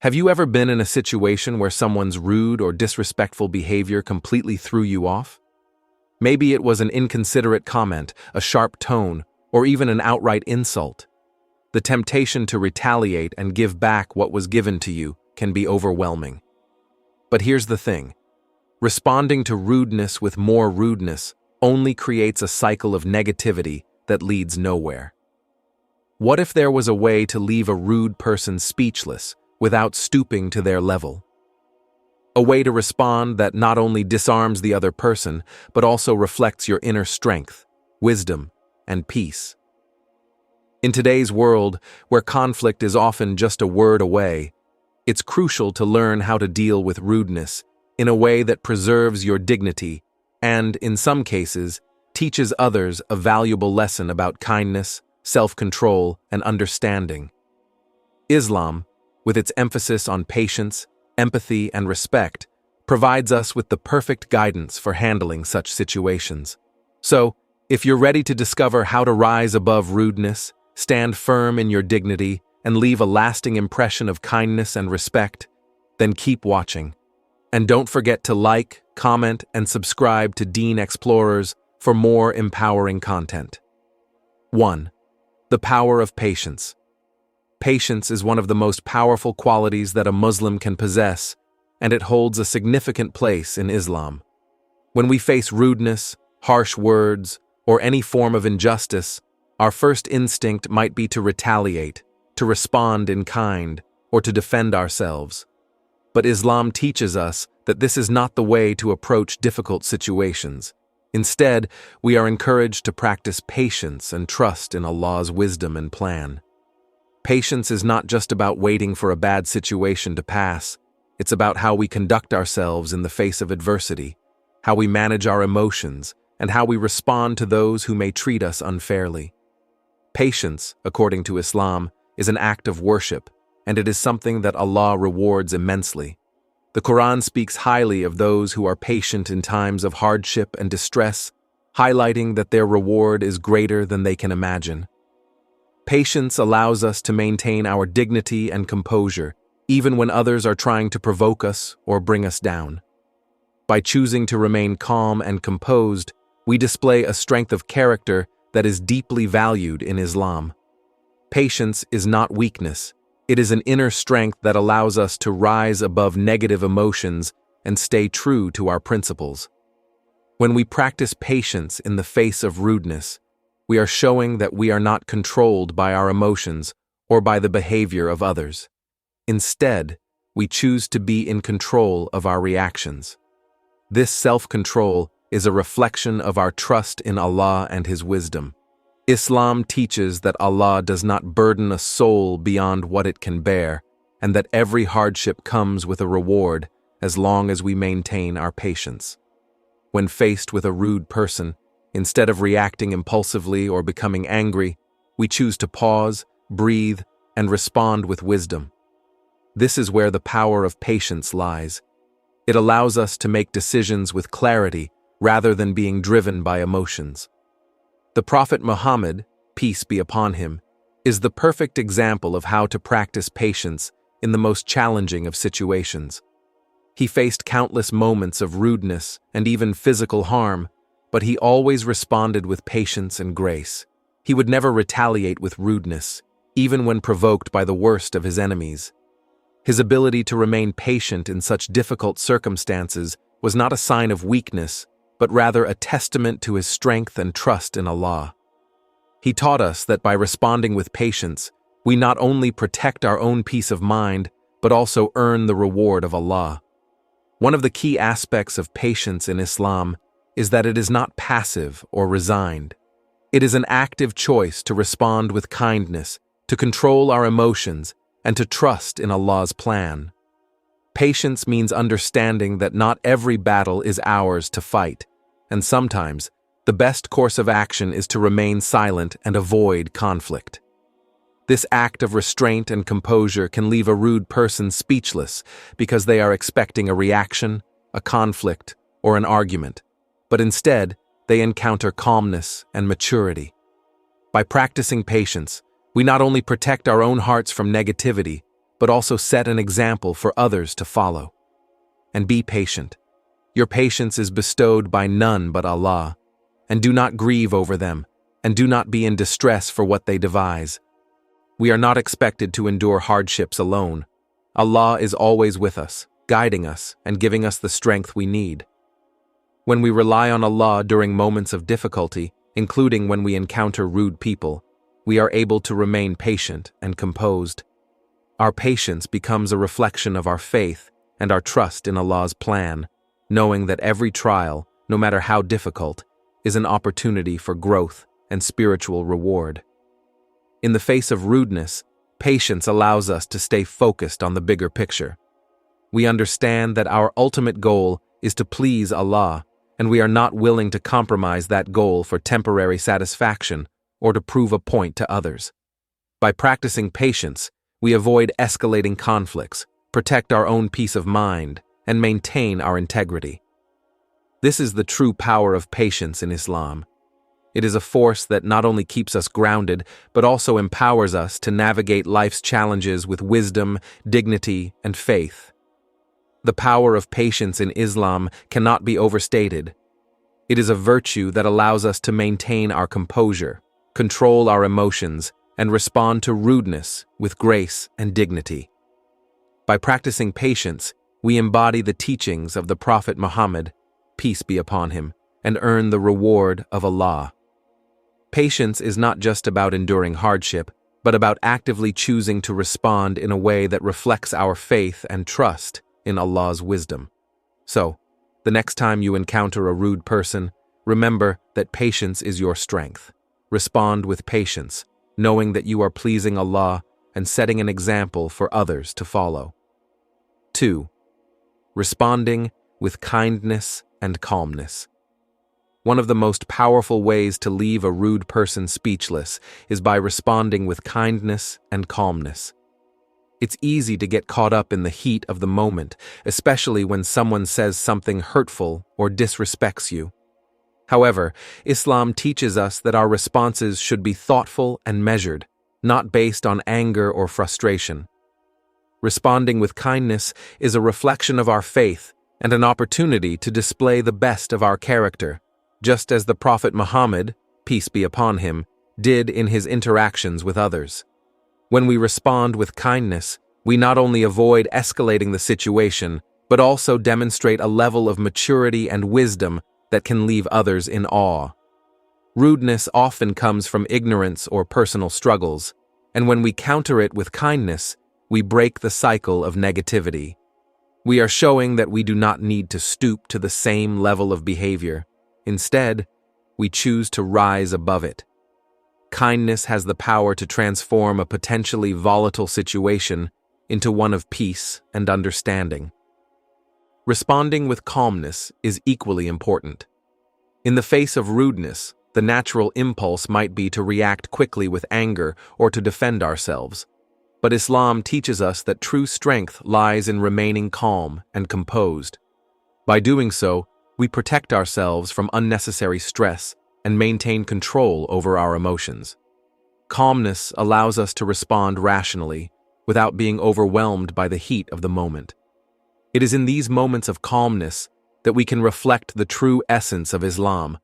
Have you ever been in a situation where someone's rude or disrespectful behavior completely threw you off? Maybe it was an inconsiderate comment, a sharp tone, or even an outright insult. The temptation to retaliate and give back what was given to you can be overwhelming. But here's the thing. Responding to rudeness with more rudeness only creates a cycle of negativity that leads nowhere. What if there was a way to leave a rude person speechless without stooping to their level? A way to respond that not only disarms the other person, but also reflects your inner strength, wisdom, and peace. In today's world, where conflict is often just a word away, it's crucial to learn how to deal with rudeness in a way that preserves your dignity and, in some cases, teaches others a valuable lesson about kindness, self-control, and understanding. Islam, with its emphasis on patience, empathy, and respect, provides us with the perfect guidance for handling such situations. So, if you're ready to discover how to rise above rudeness, stand firm in your dignity, and leave a lasting impression of kindness and respect, then keep watching. And don't forget to like, comment, and subscribe to Deen Xplorers for more empowering content. 1. The power of patience. Patience is one of the most powerful qualities that a Muslim can possess, and it holds a significant place in Islam. When we face rudeness, harsh words, or any form of injustice, our first instinct might be to retaliate, to respond in kind, or to defend ourselves. But Islam teaches us that this is not the way to approach difficult situations. Instead, we are encouraged to practice patience and trust in Allah's wisdom and plan. Patience is not just about waiting for a bad situation to pass. It's about how we conduct ourselves in the face of adversity, how we manage our emotions, and how we respond to those who may treat us unfairly. Patience, according to Islam, is an act of worship, and it is something that Allah rewards immensely. The Quran speaks highly of those who are patient in times of hardship and distress, highlighting that their reward is greater than they can imagine. Patience allows us to maintain our dignity and composure, even when others are trying to provoke us or bring us down. By choosing to remain calm and composed, we display a strength of character that is deeply valued in Islam. Patience is not weakness. It is an inner strength that allows us to rise above negative emotions and stay true to our principles. When we practice patience in the face of rudeness, we are showing that we are not controlled by our emotions or by the behavior of others. Instead, we choose to be in control of our reactions. This self-control is a reflection of our trust in Allah and His wisdom. Islam teaches that Allah does not burden a soul beyond what it can bear, and that every hardship comes with a reward as long as we maintain our patience. When faced with a rude person, instead of reacting impulsively or becoming angry, we choose to pause, breathe, and respond with wisdom. This is where the power of patience lies. It allows us to make decisions with clarity rather than being driven by emotions. The Prophet Muhammad, peace be upon him, is the perfect example of how to practice patience in the most challenging of situations. He faced countless moments of rudeness and even physical harm, but he always responded with patience and grace. He would never retaliate with rudeness, even when provoked by the worst of his enemies. His ability to remain patient in such difficult circumstances was not a sign of weakness, but rather a testament to his strength and trust in Allah. He taught us that by responding with patience, we not only protect our own peace of mind, but also earn the reward of Allah. One of the key aspects of patience in Islam is that it is not passive or resigned. It is an active choice to respond with kindness, to control our emotions, and to trust in Allah's plan. Patience means understanding that not every battle is ours to fight, and sometimes the best course of action is to remain silent and avoid conflict. This act of restraint and composure can leave a rude person speechless because they are expecting a reaction, a conflict, or an argument, but instead they encounter calmness and maturity. By practicing patience, we not only protect our own hearts from negativity, but also set an example for others to follow. And be patient. Your patience is bestowed by none but Allah. And do not grieve over them, and do not be in distress for what they devise. We are not expected to endure hardships alone. Allah is always with us, guiding us and giving us the strength we need. When we rely on Allah during moments of difficulty, including when we encounter rude people, we are able to remain patient and composed. Our patience becomes a reflection of our faith and our trust in Allah's plan, knowing that every trial, no matter how difficult, is an opportunity for growth and spiritual reward. In the face of rudeness, patience allows us to stay focused on the bigger picture. We understand that our ultimate goal is to please Allah, and we are not willing to compromise that goal for temporary satisfaction or to prove a point to others. By practicing patience, we avoid escalating conflicts, protect our own peace of mind, and maintain our integrity. This is the true power of patience in Islam. It is a force that not only keeps us grounded, but also empowers us to navigate life's challenges with wisdom, dignity, and faith. The power of patience in Islam cannot be overstated. It is a virtue that allows us to maintain our composure, control our emotions, and respond to rudeness with grace and dignity. By practicing patience, we embody the teachings of the Prophet Muhammad, peace be upon him, and earn the reward of Allah. Patience is not just about enduring hardship, but about actively choosing to respond in a way that reflects our faith and trust in Allah's wisdom. So, the next time you encounter a rude person, remember that patience is your strength. Respond with patience, knowing that you are pleasing Allah and setting an example for others to follow. 2. Responding with kindness and calmness. One of the most powerful ways to leave a rude person speechless is by responding with kindness and calmness. It's easy to get caught up in the heat of the moment, especially when someone says something hurtful or disrespects you. However, Islam teaches us that our responses should be thoughtful and measured, not based on anger or frustration. Responding with kindness is a reflection of our faith and an opportunity to display the best of our character, just as the Prophet Muhammad, peace be upon him, did in his interactions with others. When we respond with kindness, we not only avoid escalating the situation, but also demonstrate a level of maturity and wisdom that can leave others in awe. Rudeness often comes from ignorance or personal struggles, and when we counter it with kindness, we break the cycle of negativity. We are showing that we do not need to stoop to the same level of behavior. Instead, we choose to rise above it. Kindness has the power to transform a potentially volatile situation into one of peace and understanding. Responding with calmness is equally important. In the face of rudeness, the natural impulse might be to react quickly with anger or to defend ourselves. But Islam teaches us that true strength lies in remaining calm and composed. By doing so, we protect ourselves from unnecessary stress and maintain control over our emotions. Calmness allows us to respond rationally, without being overwhelmed by the heat of the moment. It is in these moments of calmness that we can reflect the true essence of Islam,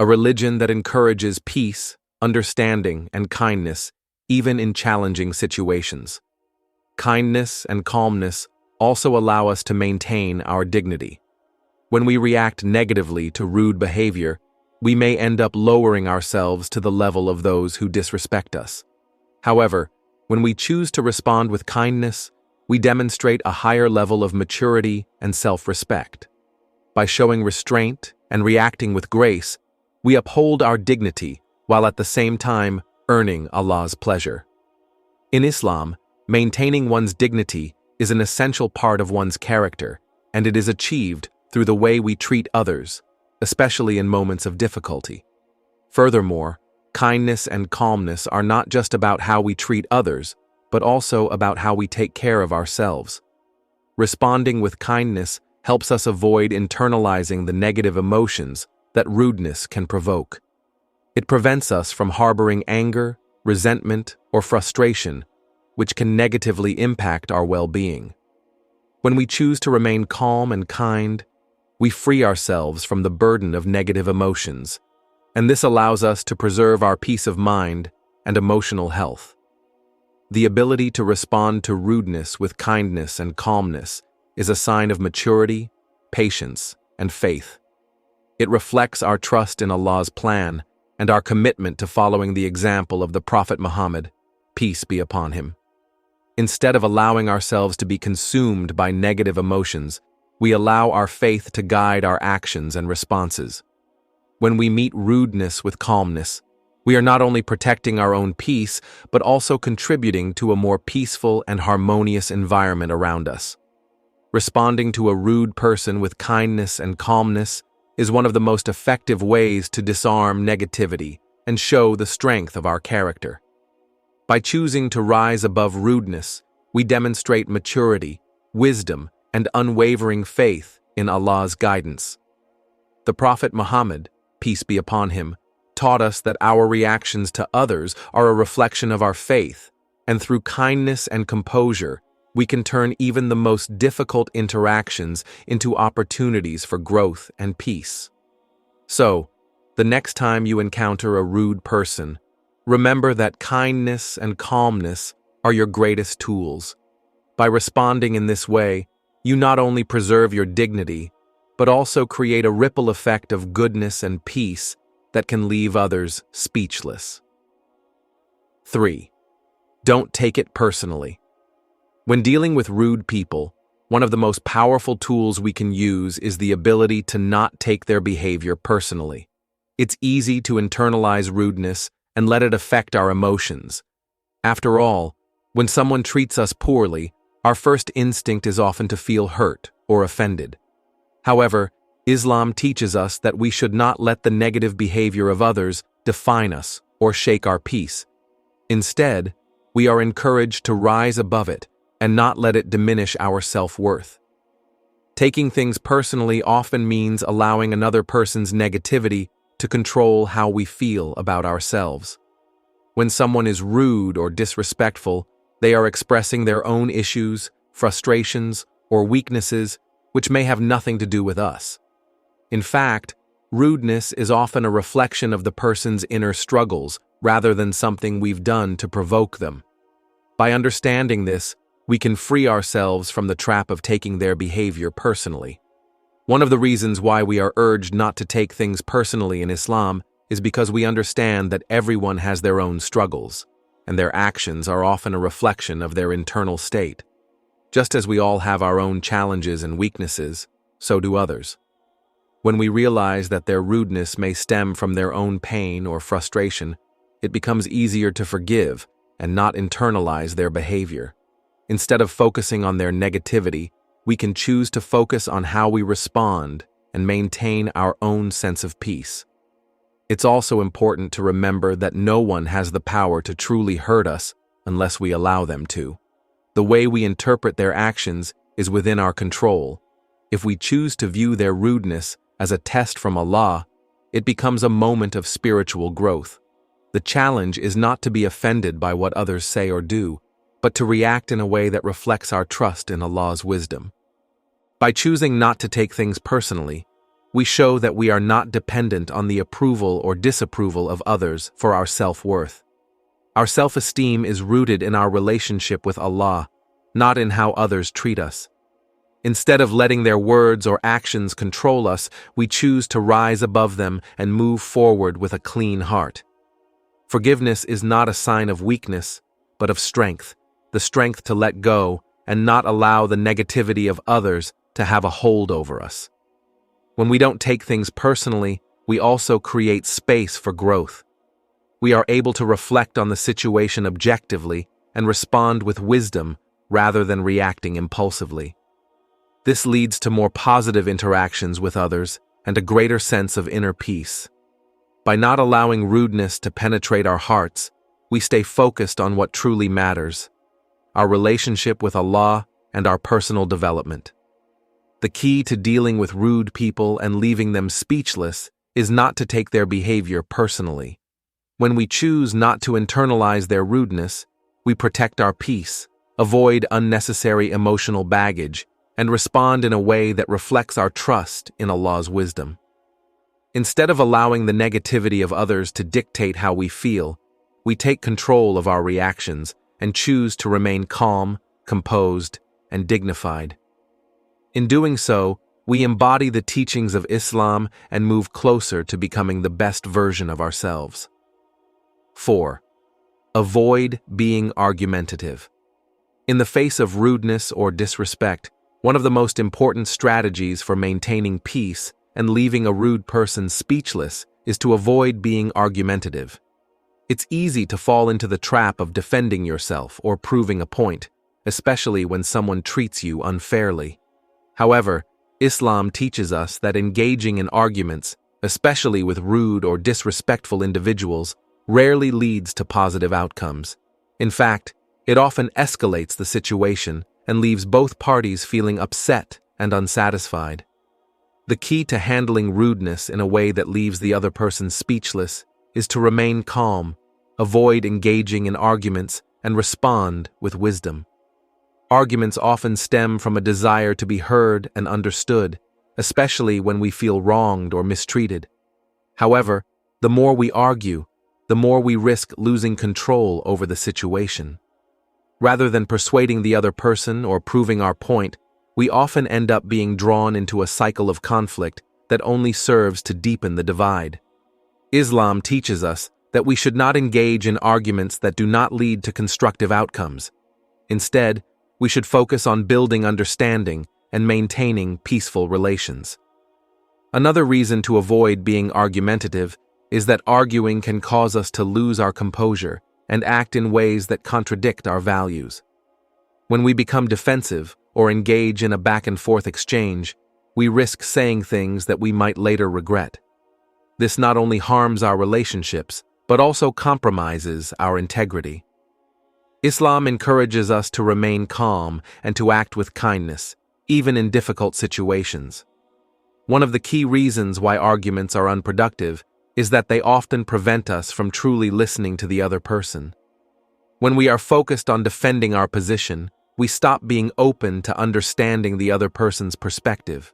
a religion that encourages peace, understanding, and kindness, even in challenging situations. Kindness and calmness also allow us to maintain our dignity. When we react negatively to rude behavior, we may end up lowering ourselves to the level of those who disrespect us. However, when we choose to respond with kindness, we demonstrate a higher level of maturity and self-respect. By showing restraint and reacting with grace, we uphold our dignity while at the same time earning Allah's pleasure. In Islam, maintaining one's dignity is an essential part of one's character, and it is achieved through the way we treat others, especially in moments of difficulty. Furthermore, kindness and calmness are not just about how we treat others, but also about how we take care of ourselves. Responding with kindness helps us avoid internalizing the negative emotions that rudeness can provoke. It prevents us from harboring anger, resentment, or frustration, which can negatively impact our well-being. When we choose to remain calm and kind, we free ourselves from the burden of negative emotions, and this allows us to preserve our peace of mind and emotional health. The ability to respond to rudeness with kindness and calmness is a sign of maturity, patience, and faith. It reflects our trust in Allah's plan and our commitment to following the example of the Prophet Muhammad, peace be upon him. Instead of allowing ourselves to be consumed by negative emotions, we allow our faith to guide our actions and responses. When we meet rudeness with calmness, we are not only protecting our own peace, but also contributing to a more peaceful and harmonious environment around us. Responding to a rude person with kindness and calmness is one of the most effective ways to disarm negativity and show the strength of our character. By choosing to rise above rudeness, we demonstrate maturity, wisdom, and unwavering faith in Allah's guidance. The Prophet Muhammad, peace be upon him, taught us that our reactions to others are a reflection of our faith, and through kindness and composure, we can turn even the most difficult interactions into opportunities for growth and peace. So, the next time you encounter a rude person, remember that kindness and calmness are your greatest tools. By responding in this way, you not only preserve your dignity, but also create a ripple effect of goodness and peace that can leave others speechless. 3. Don't take it personally. When dealing with rude people, one of the most powerful tools we can use is the ability to not take their behavior personally. It's easy to internalize rudeness and let it affect our emotions. After all, when someone treats us poorly, our first instinct is often to feel hurt or offended. However, Islam teaches us that we should not let the negative behavior of others define us or shake our peace. Instead, we are encouraged to rise above it and not let it diminish our self-worth. Taking things personally often means allowing another person's negativity to control how we feel about ourselves. When someone is rude or disrespectful, they are expressing their own issues, frustrations, or weaknesses, which may have nothing to do with us. In fact, rudeness is often a reflection of the person's inner struggles rather than something we've done to provoke them. By understanding this, we can free ourselves from the trap of taking their behavior personally. One of the reasons why we are urged not to take things personally in Islam is because we understand that everyone has their own struggles, and their actions are often a reflection of their internal state. Just as we all have our own challenges and weaknesses, so do others. When we realize that their rudeness may stem from their own pain or frustration, it becomes easier to forgive and not internalize their behavior. Instead of focusing on their negativity, we can choose to focus on how we respond and maintain our own sense of peace. It's also important to remember that no one has the power to truly hurt us unless we allow them to. The way we interpret their actions is within our control. If we choose to view their rudeness as a test from Allah, it becomes a moment of spiritual growth. The challenge is not to be offended by what others say or do, but to react in a way that reflects our trust in Allah's wisdom. By choosing not to take things personally, we show that we are not dependent on the approval or disapproval of others for our self-worth. Our self-esteem is rooted in our relationship with Allah, not in how others treat us. Instead of letting their words or actions control us, we choose to rise above them and move forward with a clean heart. Forgiveness is not a sign of weakness, but of strength, the strength to let go and not allow the negativity of others to have a hold over us. When we don't take things personally, we also create space for growth. We are able to reflect on the situation objectively and respond with wisdom rather than reacting impulsively. This leads to more positive interactions with others and a greater sense of inner peace. By not allowing rudeness to penetrate our hearts, we stay focused on what truly matters: our relationship with Allah and our personal development. The key to dealing with rude people and leaving them speechless is not to take their behavior personally. When we choose not to internalize their rudeness, we protect our peace, avoid unnecessary emotional baggage, and respond in a way that reflects our trust in Allah's wisdom. Instead of allowing the negativity of others to dictate how we feel, we take control of our reactions and choose to remain calm, composed, and dignified. In doing so, we embody the teachings of Islam and move closer to becoming the best version of ourselves. 4. Avoid being argumentative. In the face of rudeness or disrespect, one of the most important strategies for maintaining peace and leaving a rude person speechless is to avoid being argumentative. It's easy to fall into the trap of defending yourself or proving a point, especially when someone treats you unfairly. However, Islam teaches us that engaging in arguments, especially with rude or disrespectful individuals, rarely leads to positive outcomes. In fact, it often escalates the situation and leaves both parties feeling upset and unsatisfied. The key to handling rudeness in a way that leaves the other person speechless is to remain calm, avoid engaging in arguments, and respond with wisdom. Arguments often stem from a desire to be heard and understood, especially when we feel wronged or mistreated. However, the more we argue, the more we risk losing control over the situation. Rather than persuading the other person or proving our point, we often end up being drawn into a cycle of conflict that only serves to deepen the divide. Islam teaches us that we should not engage in arguments that do not lead to constructive outcomes. Instead, we should focus on building understanding and maintaining peaceful relations. Another reason to avoid being argumentative is that arguing can cause us to lose our composure and act in ways that contradict our values. When we become defensive or engage in a back-and-forth exchange, we risk saying things that we might later regret. This not only harms our relationships, but also compromises our integrity. Islam encourages us to remain calm and to act with kindness, even in difficult situations. One of the key reasons why arguments are unproductive is that they often prevent us from truly listening to the other person. When we are focused on defending our position, we stop being open to understanding the other person's perspective.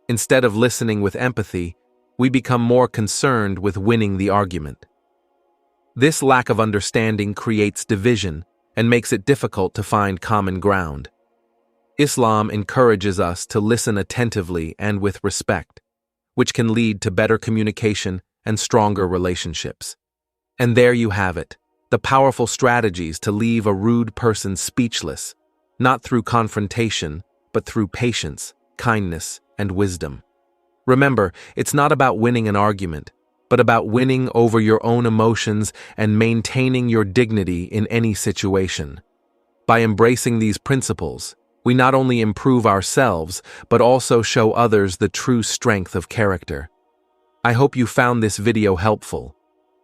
Instead of listening with empathy, we become more concerned with winning the argument. This lack of understanding creates division and makes it difficult to find common ground. Islam encourages us to listen attentively and with respect, which can lead to better communication and stronger relationships. And there you have it, the powerful strategies to leave a rude person speechless, not through confrontation, but through patience, kindness, and wisdom. Remember, it's not about winning an argument, but about winning over your own emotions and maintaining your dignity in any situation. By embracing these principles, we not only improve ourselves, but also show others the true strength of character. I hope you found this video helpful.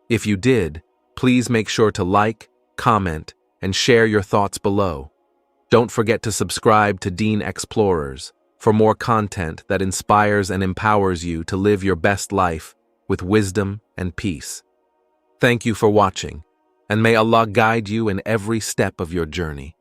If you did, please make sure to like, comment, and share your thoughts below. Don't forget to subscribe to Deen Xplorers for more content that inspires and empowers you to live your best life with wisdom and peace. Thank you for watching, and may Allah guide you in every step of your journey.